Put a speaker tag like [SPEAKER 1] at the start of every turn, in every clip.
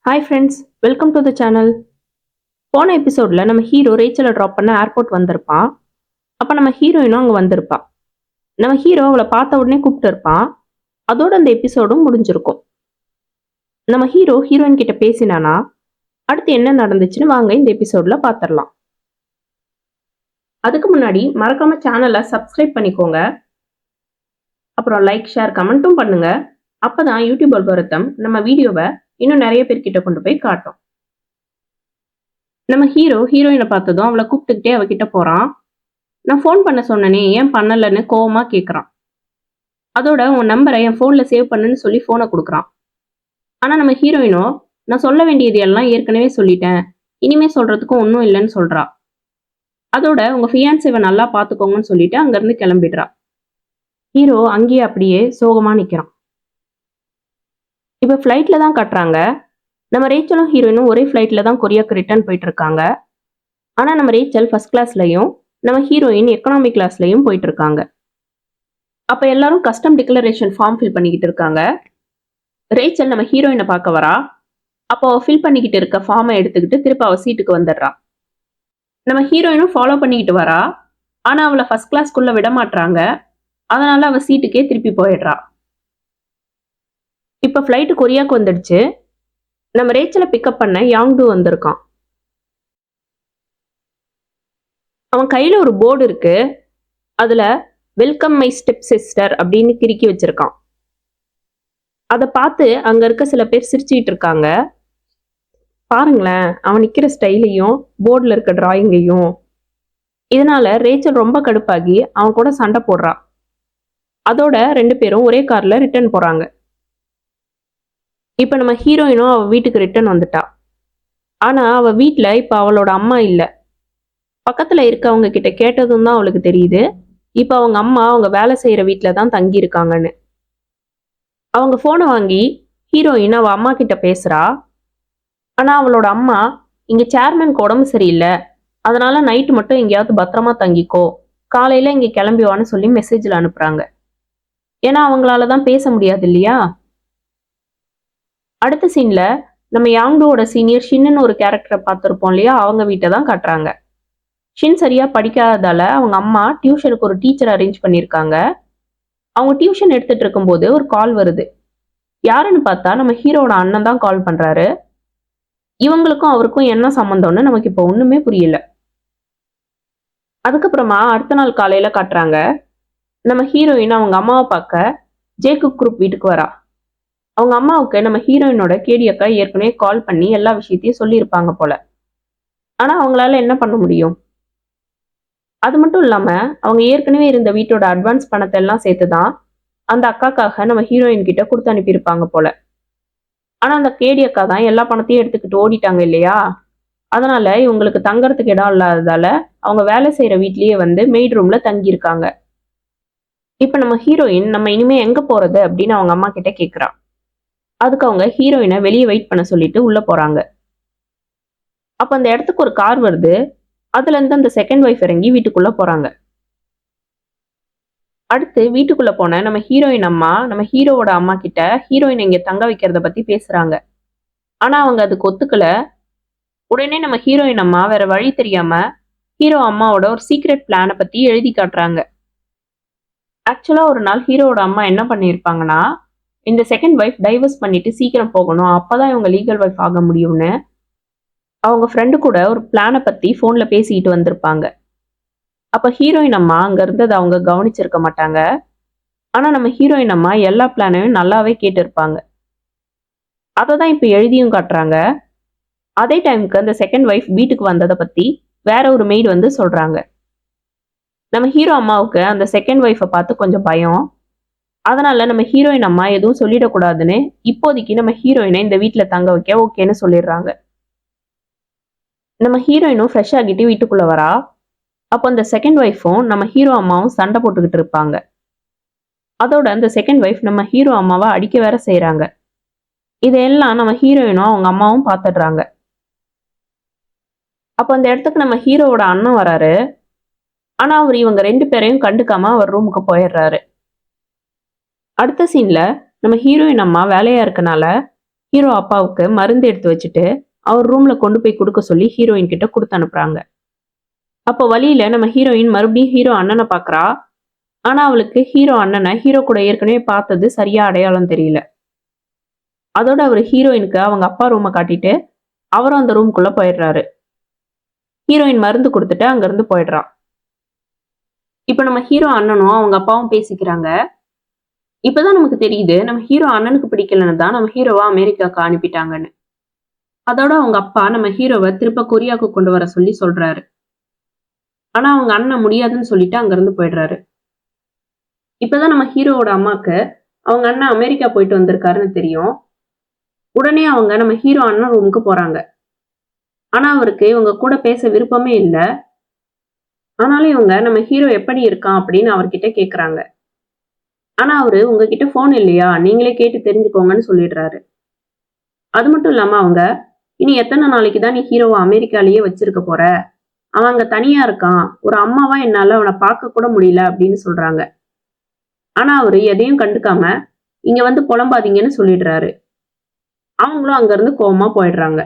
[SPEAKER 1] Hi friends, welcome to the channel. போன எபிசோடில் நம்ம ஹீரோ ரேச்சலை ட்ராப் பண்ண ஏர்போர்ட் வந்திருப்பான். அப்போ நம்ம ஹீரோயினும் அங்கே வந்திருப்பா. நம்ம ஹீரோ அவளை பார்த்த உடனே கூப்பிட்டு இருப்பான். அதோட அந்த எபிசோடும் முடிஞ்சிருக்கும். நம்ம ஹீரோ ஹீரோயின் கிட்ட பேசினானா அடுத்து என்ன நடந்துச்சுன்னு வாங்க இந்த எபிசோடில் பார்த்துடலாம். அதுக்கு முன்னாடி மறக்காம சேனலை சப்ஸ்கிரைப் பண்ணிக்கோங்க. அப்புறம் லைக், ஷேர், கமெண்ட்டும் பண்ணுங்க. அப்பதான் யூடியூப் அல்காரிதம் நம்ம வீடியோவை இன்னும் நிறைய பேர்கிட்ட கொண்டு போய் காட்டும். நம்ம ஹீரோ ஹீரோயினை பார்த்ததும் அவளை கூப்பிட்டுக்கிட்டே அவகிட்ட போறான். நான் ஃபோன் பண்ண சொன்னனே ஏன் பண்ணலன்னு கோவமா கேட்குறான். அதோட உன் நம்பரை என் ஃபோனில் சேவ் பண்ணுன்னு சொல்லி ஃபோனை கொடுக்குறான். ஆனால் நம்ம ஹீரோயினோ நான் சொல்ல வேண்டியது எல்லாம் ஏற்கனவே சொல்லிட்டேன், இனிமே சொல்றதுக்கும் ஒன்றும் இல்லைன்னு சொல்றா. அதோட உங்க ஃபியான்சேவை நல்லா பார்த்துக்கோங்கன்னு சொல்லிட்டு அங்கேருந்து கிளம்பிடுறா. ஹீரோ அங்கேயே அப்படியே சோகமாக நிற்கிறான். இப்போ ஃப்ளைட்டில் தான் கட்டுறாங்க. நம்ம ரேச்சலும் ஹீரோயினும் ஒரே ஃப்ளைட்டில் தான் கொரியாவுக்கு ரிட்டர்ன் போயிட்டு இருக்காங்க. ஆனால் நம்ம ரேச்சல் ஃபர்ஸ்ட் கிளாஸ்லையும் நம்ம ஹீரோயின் எக்கனாமிக் கிளாஸ்லையும் போயிட்டு இருக்காங்க. அப்போ எல்லாரும் கஸ்டம் டிக்ளரேஷன் ஃபார்ம் ஃபில் பண்ணிக்கிட்டு இருக்காங்க. ரேச்சல் நம்ம ஹீரோயினை பார்க்க வரா. அப்போ ஃபில் பண்ணிக்கிட்டு இருக்க ஃபார்மை எடுத்துக்கிட்டு திருப்ப அவள் சீட்டுக்கு வந்துடுறா. நம்ம ஹீரோயினும் ஃபாலோ பண்ணிக்கிட்டு வரா. ஆனால் அவளை ஃபர்ஸ்ட் கிளாஸ்க்குள்ளே விட மாட்டாங்க. அதனால அவள் சீட்டுக்கே திருப்பி போயிடுறா. இப்போ ஃப்ளைட்டு கொரியாவுக்கு வந்துடுச்சு. நம்ம ரேச்சலை பிக்கப் பண்ண யாங்டு வந்திருக்கான். அவன் கையில் ஒரு போர்டு இருக்கு. அதில் வெல்கம் மை ஸ்டெப் சிஸ்டர் அப்படின்னு கிறுக்கி வச்சிருக்கான். அதை பார்த்து அங்கே இருக்க சில பேர் சிரிச்சுக்கிட்டு இருக்காங்க. பாருங்களேன், அவன் நிற்கிற ஸ்டைலையும் போர்டில் இருக்க டிராயிங்கையும். இதனால ரேச்சல் ரொம்ப கடுப்பாகி அவன் கூட சண்டை போடுறான். அதோட ரெண்டு பேரும் ஒரே காரில் ரிட்டர்ன் போகிறாங்க. இப்போ நம்ம ஹீரோயினும் அவள் வீட்டுக்கு ரிட்டர்ன் வந்துட்டா. ஆனால் அவள் வீட்டில் இப்போ அவளோட அம்மா இல்லை. பக்கத்தில் இருக்கவங்க கிட்ட கேட்டதும் தான் அவளுக்கு தெரியுது இப்போ அவங்க அம்மா அவங்க வேலை செய்கிற வீட்டில் தான் தங்கியிருக்காங்கன்னு. அவங்க ஃபோனை வாங்கி ஹீரோயின் அவள் அம்மா கிட்ட பேசுகிறா. ஆனால் அவளோட அம்மா இங்கே சேர்மனுக்கு உடம்பு சரியில்லை, அதனால நைட்டு மட்டும் எங்கேயாவது பத்திரமா தங்கிக்கோ, காலையில் இங்கே கிளம்பிவான்னு சொல்லி மெசேஜில் அனுப்புகிறாங்க. ஏன்னா அவங்களால தான் பேச முடியாது இல்லையா. அடுத்த சீன்ல நம்ம யாங்டோட சீனியர் ஷின்னு ஒரு கேரக்டரை பார்த்துருப்போம் இல்லையா, அவங்க வீட்டை தான் காட்டுறாங்க. ஷின் சரியா படிக்காததால அவங்க அம்மா டியூஷனுக்கு ஒரு டீச்சர் அரேஞ்ச் பண்ணியிருக்காங்க. அவங்க டியூஷன் எடுத்துட்டு இருக்கும்போது ஒரு கால் வருது. யாருன்னு பார்த்தா நம்ம ஹீரோட அண்ணன் தான் கால் பண்றாரு. இவங்களுக்கும் அவருக்கும் என்ன சம்மந்தம்னு நமக்கு இப்போ ஒண்ணுமே புரியல. அதுக்கப்புறமா அடுத்த நாள் காலையில காட்டுறாங்க. நம்ம ஹீரோயின் அவங்க அம்மாவை பார்க்க ஜேக்குப் குரூப் வீட்டுக்கு வரா. அவங்க அம்மாவுக்கு நம்ம ஹீரோயினோட கேடி அக்கா ஏற்கனவே கால் பண்ணி எல்லா விஷயத்தையும் சொல்லியிருப்பாங்க போல. ஆனா அவங்களால என்ன பண்ண முடியும். அது மட்டும் இல்லாம அவங்க ஏற்கனவே இருந்த வீட்டோட அட்வான்ஸ் பணத்தை எல்லாம் சேர்த்துதான் அந்த அக்காக்காக நம்ம ஹீரோயின் கிட்ட கொடுத்து அனுப்பியிருப்பாங்க போல. ஆனா அந்த கேடி அக்கா தான் எல்லா பணத்தையும் எடுத்துக்கிட்டு ஓடிட்டாங்க இல்லையா. அதனால இவங்களுக்கு தங்கறதுக்கு இடம் இல்லாததால அவங்க வேலை செய்யற வீட்லயே வந்து மெய்ட் ரூம்ல தங்கியிருக்காங்க. இப்ப நம்ம ஹீரோயின் நம்ம இனிமே எங்க போறது அப்படின்னு அவங்க அம்மா கிட்ட கேட்கிறா. அதுக்கு அவங்க ஹீரோயினை வெளியே வெயிட் பண்ண சொல்லிட்டு உள்ள போறாங்க. அப்ப அந்த இடத்துக்கு ஒரு கார் வருது. அதுல இருந்து அந்த செகண்ட் ஒய்ஃப் இறங்கி வீட்டுக்குள்ள போறாங்க. அடுத்து வீட்டுக்குள்ள போன நம்ம ஹீரோயின் அம்மா நம்ம ஹீரோவோட அம்மா கிட்ட ஹீரோயின் இங்க தங்க வைக்கிறத பத்தி பேசுறாங்க. ஆனா அவங்க அதுக்கு ஒத்துக்கல. உடனே நம்ம ஹீரோயின் அம்மா வேற வழி தெரியாம ஹீரோ அம்மாவோட ஒரு சீக்ரெட் பிளானை பத்தி எழுதி காட்டுறாங்க. ஆக்சுவலா ஒரு நாள் ஹீரோவோட அம்மா என்ன பண்ணியிருப்பாங்கன்னா, இந்த செகண்ட் ஒய்ஃப் டைவர்ஸ் பண்ணிட்டு சீக்கிரம் போகணும், அப்பதான் இவங்க லீகல் ஒய்ஃப் ஆக முடியும்னு அவங்க ஃப்ரெண்டு கூட ஒரு பிளானை பத்தி ஃபோன்ல பேசிக்கிட்டு வந்திருப்பாங்க. அப்ப ஹீரோயின் அம்மா அங்க இருந்ததை அவங்க கவனிச்சிருக்க மாட்டாங்க. ஆனா நம்ம ஹீரோயின் அம்மா எல்லா பிளானையும் நல்லாவே கேட்டிருப்பாங்க. அதை தான் இப்ப எழுதியும் காட்டுறாங்க. அதே டைமுக்கு அந்த செகண்ட் ஒய்ஃப் வீட்டுக்கு வந்ததை பத்தி வேற ஒரு மெய்டு வந்து சொல்றாங்க. நம்ம ஹீரோ அம்மாவுக்கு அந்த செகண்ட் ஒய்ஃபை பார்த்து கொஞ்சம் பயம். அதனால நம்ம ஹீரோயின் அம்மா எதுவும் சொல்லிடக்கூடாதுன்னு இப்போதைக்கு நம்ம ஹீரோயினை இந்த வீட்டுல தங்க வைக்க ஓகேன்னு சொல்லிடுறாங்க. நம்ம ஹீரோயினும் ஃப்ரெஷ் ஆகிட்டு வீட்டுக்குள்ள வரா. அப்போ அந்த செகண்ட் ஒய்ஃபும் நம்ம ஹீரோ அம்மாவும் சண்டை போட்டுக்கிட்டு இருப்பாங்க. அதோட அந்த செகண்ட் ஒய்ஃப் நம்ம ஹீரோ அம்மாவை அடிக்க வேற செய்யறாங்க. இதையெல்லாம் நம்ம ஹீரோயினும் அவங்க அம்மாவும் பார்த்துடுறாங்க. அப்போ அந்த இடத்துக்கு நம்ம ஹீரோவோட அண்ணன் வராரு. ஆனா அவர் இவங்க ரெண்டு பேரையும் கண்டுக்காம அவர் ரூமுக்கு போயிடுறாரு. அடுத்த சீன்ல நம்ம ஹீரோயின் அம்மா வேலையா இருக்கனால ஹீரோ அப்பாவுக்கு மருந்து எடுத்து வச்சுட்டு அவர் ரூம்ல கொண்டு போய் கொடுக்க சொல்லி ஹீரோயின் கிட்ட கொடுத்து அனுப்புறாங்க. அப்போ வழியில நம்ம ஹீரோயின் மறுபடியும் ஹீரோ அண்ணனை பாக்குறா. ஆனா அவளுக்கு ஹீரோ அண்ணனை ஹீரோ கூட ஏற்கனவே பார்த்தது சரியா அடையாளம் தெரியல. அதோட அவர் ஹீரோயினுக்கு அவங்க அப்பா ரூமை காட்டிட்டு அவரும் அந்த ரூம்குள்ள போயிடுறாரு. ஹீரோயின் மருந்து கொடுத்துட்டு அங்கிருந்து போயிடுறான். இப்ப நம்ம ஹீரோ அண்ணனும் அவங்க அப்பாவும் பேசிக்கிறாங்க. இப்பதான் நமக்கு தெரியுது நம்ம ஹீரோ அண்ணனுக்கு பிடிக்கலன்னு தான் நம்ம ஹீரோவை அமெரிக்காவுக்கு அனுப்பிட்டாங்கன்னு. அதோட அவங்க அப்பா நம்ம ஹீரோவை திருப்ப கொரியாவுக்கு கொண்டு வர சொல்லி சொல்றாரு. ஆனா அவங்க அண்ணன் முடியாதுன்னு சொல்லிட்டு அங்கிருந்து போயிடுறாரு. இப்பதான் நம்ம ஹீரோவோட அம்மாக்கு அவங்க அண்ணன் அமெரிக்கா போயிட்டு வந்திருக்காருன்னு தெரியும். உடனே அவங்க நம்ம ஹீரோ அண்ணன் ரூமுக்கு போறாங்க. ஆனா அவருக்கு இவங்க கூட பேச விருப்பமே இல்லை. ஆனாலும் இவங்க நம்ம ஹீரோ எப்படி இருக்கான் அப்படின்னு அவர்கிட்ட கேக்குறாங்க. ஆனா அவரு உங்ககிட்ட போன் இல்லையா, நீங்களே கேட்டு தெரிஞ்சுக்கோங்கன்னு சொல்லிடுறாரு. அது மட்டும் இல்லாம அவங்க இனி எத்தனை நாளைக்கு தான் நீ ஹீரோவை அமெரிக்காலேயே வச்சிருக்க போற, அவன் அங்க தனியா இருக்கான், ஒரு அம்மாவா என்னால அவனை பார்க்க கூட முடியல அப்படின்னு சொல்றாங்க. ஆனா அவரு எதையும் கண்டுக்காம இங்க வந்து புலம்பாதீங்கன்னு சொல்லிடுறாரு. அவங்களும் அங்க இருந்து கோவமா போயிடுறாங்க.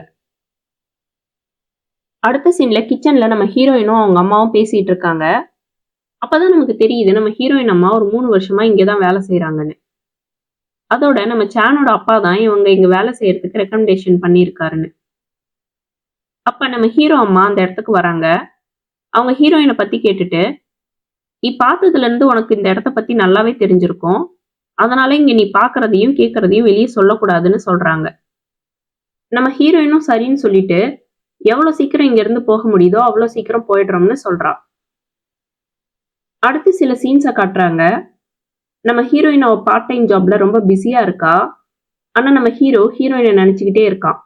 [SPEAKER 1] அடுத்த சீன்ல கிச்சன்ல நம்ம ஹீரோயினும் அவங்க அம்மாவும் பேசிட்டு இருக்காங்க. அப்பதான் நமக்கு தெரியுது நம்ம ஹீரோயின் அம்மா ஒரு 3 வருஷமா இங்கதான் வேலை செய்யறாங்கன்னு. அதோட நம்ம சானோட அப்பா தான் இவங்க இங்க வேலை செய்யறதுக்கு ரெக்கமெண்டேஷன் பண்ணியிருக்காருன்னு. அப்ப நம்ம ஹீரோ அம்மா அந்த இடத்துக்கு வராங்க. அவங்க ஹீரோயினை பத்தி கேட்டுட்டு, நீ பார்த்ததுல இருந்து உனக்கு இந்த இடத்த பத்தி நல்லாவே தெரிஞ்சிருக்கும், அதனால இங்க நீ பாக்குறதையும் கேட்கறதையும் வெளியே சொல்லக்கூடாதுன்னு சொல்றாங்க. நம்ம ஹீரோயினும் சரின்னு சொல்லிட்டு எவ்வளவு சீக்கிரம் இங்க இருந்து போக முடியுதோ அவ்வளவு சீக்கிரம் போயிடுறோம்னு சொல்றா. அடுத்து சில சீன்ஸை காட்டுறாங்க. நம்ம ஹீரோயின் அவ பார்ட் டைம் ஜாப்ல ரொம்ப பிஸியா இருக்கா. ஆனா நம்ம ஹீரோ ஹீரோயினை நினைச்சுக்கிட்டே இருக்கான்.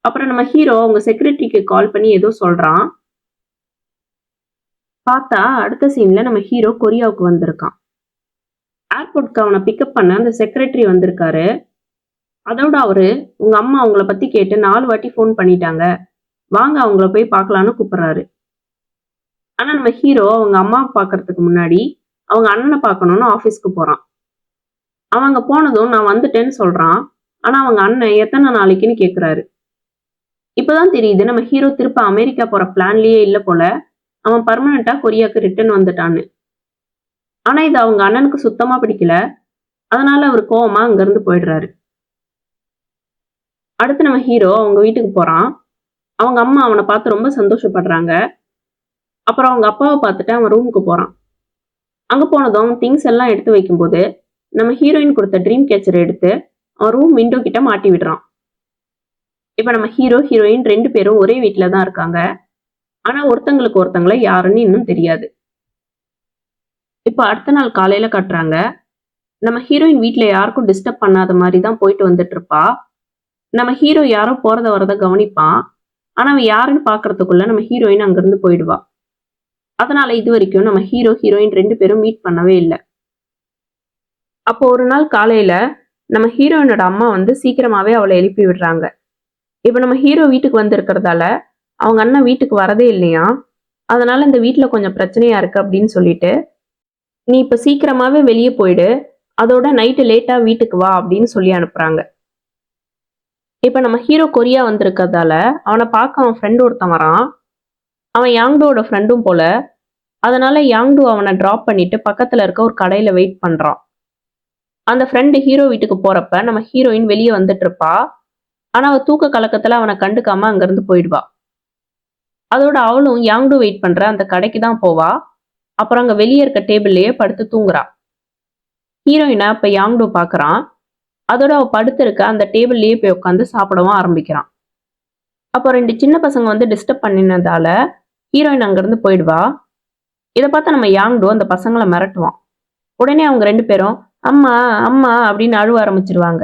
[SPEAKER 1] அப்புறம் நம்ம ஹீரோ அவங்க செக்ரட்டரிக்கு கால் பண்ணி ஏதோ சொல்றான். பார்த்தா அடுத்த சீன்ல நம்ம ஹீரோ கொரியாவுக்கு வந்திருக்கான். ஏர்போர்ட்க்கு அவனை பிக்கப் பண்ண அந்த செக்ரட்டரி வந்திருக்காரு. அதோட அவரு உங்க அம்மா அவங்கள பத்தி கேட்டு 4 வாட்டி ஃபோன் பண்ணிட்டாங்க, வாங்க அவங்கள போய் பார்க்கலான்னு கூப்பிடுறாரு. ஆனா நம்ம ஹீரோ அவங்க அம்மாவை பார்க்கறதுக்கு முன்னாடி அவங்க அண்ணனை பார்க்கணும்னு ஆஃபீஸ்க்கு போறான். அவன் அங்க போனதும் நான் வந்துட்டேன்னு சொல்றான். ஆனா அவங்க அண்ணன் எத்தனை நாளைக்குன்னு கேக்குறாரு. இப்பதான் தெரியுது நம்ம ஹீரோ திருப்ப அமெரிக்கா போற பிளான்லயே இல்ல போல, அவன் பர்மனண்டா கொரியாக்கு ரிட்டர்ன் வந்துட்டான்னு. ஆனா இது அவங்க அண்ணனுக்கு சுத்தமா பிடிக்கல. அதனால அவர் கோவமா அங்க இருந்து போயிடுறாரு. அடுத்து நம்ம ஹீரோ அவங்க வீட்டுக்கு போறான். அவங்க அம்மா அவனை பார்த்து ரொம்ப சந்தோஷப்படுறாங்க. அப்புறம் அவங்க அப்பாவை பார்த்துட்டு அவன் ரூமுக்கு போறான். அங்க போனதும் திங்ஸ் எல்லாம் எடுத்து வைக்கும்போது நம்ம ஹீரோயின் கொடுத்த ட்ரீம் கேச்சரை எடுத்து அவன் ரூம் விண்டோ கிட்ட மாட்டி விடுறான். இப்ப நம்ம ஹீரோ ஹீரோயின் 2 பேரும் ஒரே வீட்டுல தான் இருக்காங்க. ஆனா ஒருத்தங்களுக்கு ஒருத்தங்களை யாருன்னு இன்னும் தெரியாது. இப்ப அடுத்த நாள் காலையில காட்டுறாங்க. நம்ம ஹீரோயின் வீட்டுல யாருக்கும் டிஸ்டர்ப் பண்ணாத மாதிரி தான் போயிட்டு வந்துட்டு இருப்பா. நம்ம ஹீரோ யாரோ போறத வரத கவனிப்பான். ஆனா அவன் யாருன்னு பாக்குறதுக்குள்ள நம்ம ஹீரோயின் அங்கிருந்து போயிடுவா. அதனால இது வரைக்கும் நம்ம ஹீரோ ஹீரோயின் 2 பேரும் மீட் பண்ணவே இல்லை. அப்போ ஒரு நாள் காலையில நம்ம ஹீரோயினோட அம்மா வந்து சீக்கிரமாவே அவளை எழுப்பி விடுறாங்க. இப்ப நம்ம ஹீரோ வீட்டுக்கு வந்து இருக்கிறதால அவங்க அண்ணன் வீட்டுக்கு வரதே இல்லையா, அதனால இந்த வீட்டுல கொஞ்சம் பிரச்சனையா இருக்கு அப்படின்னு சொல்லிட்டு, நீ இப்ப சீக்கிரமாவே வெளியே போயிடு, அதோட நைட்டு லேட்டா வீட்டுக்கு வா அப்படின்னு சொல்லி அனுப்புறாங்க. இப்ப நம்ம ஹீரோ கொரியா வந்திருக்கிறதால அவனை பார்க்க அவன் ஃப்ரெண்டு ஒருத்தன் வரான். அவன் யாங்டோட ஃப்ரெண்டும் போல. அதனால யாங்டு அவனை டிராப் பண்ணிட்டு பக்கத்துல இருக்க ஒரு கடையில வெயிட் பண்றான். அந்த ஃப்ரெண்டு ஹீரோ வீட்டுக்கு போறப்ப நம்ம ஹீரோயின் வெளியே வந்துட்டு இருப்பா. ஆனா அவ தூக்க கலக்கத்துல அவனை கண்டுக்காம அங்கிருந்து போயிடுவா. அதோட அவளும் யாங்டு வெயிட் பண்ற அந்த கடைக்கு தான் போவா. அப்புறம் அங்க வெளியே இருக்க டேபிள்லயே படுத்து தூங்குறா. ஹீரோயினை அப்ப யாங்டு பாக்குறான். அதோட அவ படுத்து இருக்க அந்த டேபிள்லயே போய் உட்காந்து சாப்பிடவும் ஆரம்பிக்கிறான். அப்போ 2 சின்ன பசங்க வந்து டிஸ்டர்ப் பண்ணினதால ஹீரோயின் அங்கிருந்து போயிடுவா. இதை பார்த்து நம்ம யாங்டு அந்த பசங்களை மிரட்டுவான். உடனே அவங்க 2 பேரும் அம்மா அம்மா அப்படின்னு அழுவ ஆரம்பிச்சிருவாங்க.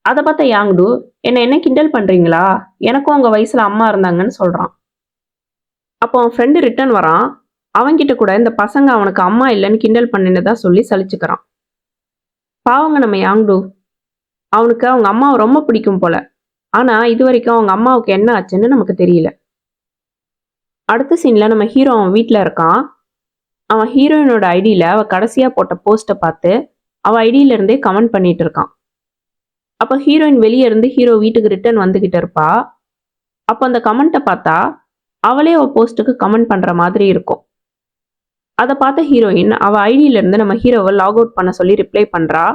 [SPEAKER 1] அதை பார்த்த யாங்டு என்ன கிண்டல் பண்றீங்களா, எனக்கும் அவங்க வயசுல அம்மா இருந்தாங்கன்னு சொல்றான். அப்போ அவன் ஃப்ரெண்டு ரிட்டர்ன் வரான். அவன்கிட்ட கூட இந்த பசங்க அவனுக்கு அம்மா இல்லைன்னு கிண்டல் பண்ணினதா சொல்லி சலிச்சுக்கிறான். பாவங்க நம்ம யாங்டு, அவனுக்கு அவங்க அம்மாவை ரொம்ப பிடிக்கும் போல. ஆனா இது வரைக்கும் அவங்க அம்மாவுக்கு என்ன ஆச்சுன்னு நமக்கு தெரியல. அடுத்த சீன்ல நம்ம ஹீரோ அவன் வீட்டுல இருக்கான். அவன் ஹீரோயினோட ஐடியில அவ கடைசியா போட்ட போஸ்ட்டை பார்த்து அவ ஐடியில இருந்தே கமெண்ட் பண்ணிட்டு இருக்கான். அப்ப ஹீரோயின் வெளியே இருந்து ஹீரோ வீட்டுக்கு ரிட்டர்ன் வந்துகிட்டு இருப்பா. அப்ப அந்த கமெண்ட்டை பார்த்தா அவளே அவ போஸ்ட்டுக்கு கமெண்ட் பண்ற மாதிரி இருக்கும். அதை பார்த்த ஹீரோயின் அவ ஐடியில இருந்து நம்ம ஹீரோவை லாக் அவுட் பண்ண சொல்லி ரிப்ளை பண்றா.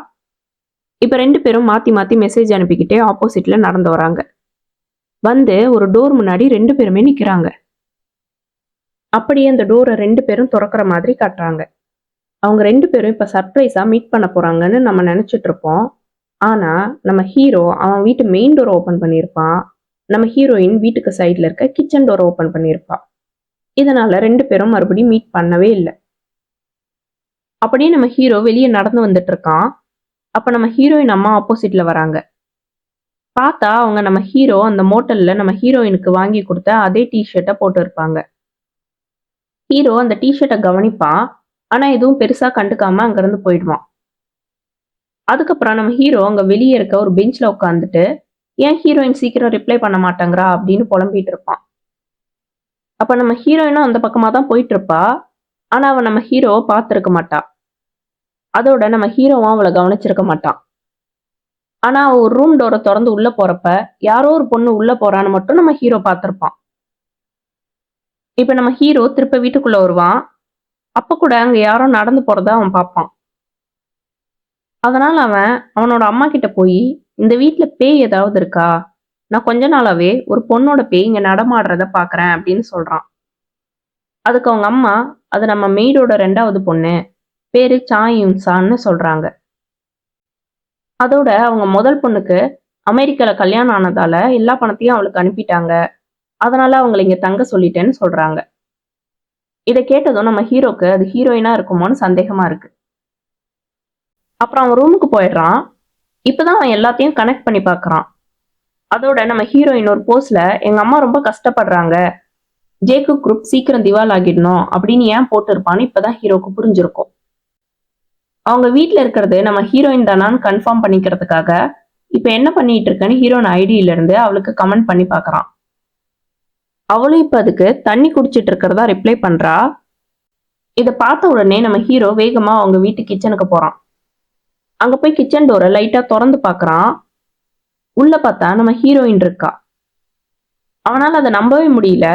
[SPEAKER 1] இப்ப 2 பேரும் மாத்தி மாத்தி மெசேஜ் அனுப்பிக்கிட்டே ஆப்போசிட்ல நடந்து வராங்க. வந்து ஒரு டோர் முன்னாடி 2 பேருமே நிக்கிறாங்க. அப்படியே அந்த டோரை 2 பேரும் திறக்கிற மாதிரி காட்டுறாங்க. அவங்க 2 பேரும் இப்ப சர்ப்ரைஸா மீட் பண்ண போறாங்கன்னு நம்ம நினைச்சிட்டு இருப்போம். ஆனா நம்ம ஹீரோ அவன் வீட்டு மெயின் டோர் ஓபன் பண்ணியிருப்பான். நம்ம ஹீரோயின் வீட்டுக்கு சைட்ல இருக்க கிச்சன் டோர் ஓபன் பண்ணியிருப்பா. இதனால 2 பேரும் மறுபடியும் மீட் பண்ணவே இல்லை. அப்படியே நம்ம ஹீரோ வெளியே நடந்து வந்துட்டு இருக்கான். அப்ப நம்ம ஹீரோயின் அம்மா ஆப்போசிட்ல வராங்க. பார்த்தா அவங்க நம்ம ஹீரோ அந்த மோட்டல்ல நம்ம ஹீரோயினுக்கு வாங்கி கொடுத்த அதே டிஷர்ட்டை போட்டு இருப்பாங்க. ஹீரோ அந்த டிஷர்ட்டை கவனிப்பான். ஆனா எதுவும் பெருசா கண்டுக்காம அங்கிருந்து போயிடுவான். அதுக்கப்புறம் நம்ம ஹீரோ அங்க வெளியே இருக்க ஒரு பெஞ்ச்ல உட்காந்துட்டு ஏன் ஹீரோயின் சீக்கிரம் ரிப்ளை பண்ண மாட்டேங்கிறா அப்படின்னு புலம்பிட்டு இருப்பான். அப்ப நம்ம ஹீரோயினும் அந்த பக்கமா தான் போயிட்டு இருப்பா. ஆனா அவன் நம்ம ஹீரோவை பார்த்திருக்க மாட்டா. அதோட நம்ம ஹீரோவும் அவளை கவனிச்சிருக்க மாட்டான். ஆனா அவ ஒரு ரூம் டோரை திறந்து உள்ள போறப்ப யாரோ ஒரு பொண்ணு உள்ள போறான்னு மட்டும் நம்ம ஹீரோ பார்த்திருப்பான். இப்ப நம்ம ஹீரோ திருப்ப வீட்டுக்குள்ள வருவான். அப்ப கூட அங்க யாரோ நடந்து போறத அவன் பார்ப்பான். அதனால அவன் அவனோட அம்மா கிட்ட போய் இந்த வீட்ல பேய் ஏதாவது இருக்கா? நான் கொஞ்ச நாளாவே ஒரு பொண்ணோட பேய் இங்க நடமாடுறத பாக்குறேன் அப்படின்னு சொல்றான். அதுக்கு அவங்க அம்மா அது நம்ம மெய்டோட 2வது பொண்ணு, பேரு சாயுன்சான்னு சொல்றாங்க. அதோட அவங்க முதல் பொண்ணுக்கு அமெரிக்கால கல்யாணம் ஆனதால எல்லா பணத்தையும் அவளுக்கு அனுப்பிட்டாங்க. அதனால அவங்களை இங்க தங்க சொல்லிட்டேன்னு சொல்றாங்க. இதை கேட்டதும் நம்ம ஹீரோக்கு அது ஹீரோயினா இருக்குமோன்னு சந்தேகமா இருக்கு. அப்புறம் அவன் ரூமுக்கு போயிடுறான். இப்பதான் அவன் எல்லாத்தையும் கனெக்ட் பண்ணி பார்க்கறான். அதோட நம்ம ஹீரோயின் ஒரு போஸ்ட்ல எங்க அம்மா ரொம்ப கஷ்டப்படுறாங்க, ஜேக்கப் குரூப் சீக்கிரம் திவால் ஆகிடணும் அப்படின்னு ஏன் போட்டு இருப்பான்னு இப்பதான் ஹீரோக்கு புரிஞ்சிருக்கும். அவங்க வீட்டுல இருக்கிறது நம்ம ஹீரோயின் தானான்னு கன்ஃபார்ம் பண்ணிக்கிறதுக்காக இப்ப என்ன பண்ணிட்டு இருக்கேன்னு ஹீரோயின் ஐடியில இருந்து அவளுக்கு கமெண்ட் பண்ணி பார்க்கறான். அவளும் இப்ப அதுக்கு தண்ணி குடிச்சிட்டு இருக்கிறதா ரிப்ளை பண்றா. இதை பார்த்த உடனே நம்ம ஹீரோ வேகமா அவங்க வீட்டு கிச்சனுக்கு போறான். அங்க போய் கிச்சன் டோரை லைட்டா திறந்து பார்க்கறான். உள்ள பார்த்தா நம்ம ஹீரோயின் இருக்கா. அவனால அதை நம்பவே முடியல.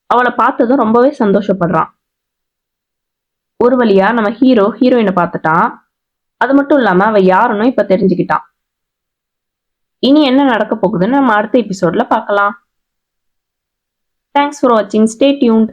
[SPEAKER 1] அவளை பார்த்ததும் ரொம்பவே சந்தோஷப்படுறான். ஒரு வழியா நம்ம ஹீரோ ஹீரோயினை பார்த்துட்டான். அது மட்டும் இல்லாம அவ யாருன்னு இப்ப தெரிஞ்சுக்கிட்டான். இனி என்ன நடக்க போகுதுன்னு நம்ம அடுத்த எபிசோட்ல பார்க்கலாம். தேங்க்ஸ் ஃபார் வாட்சிங். Stay tuned.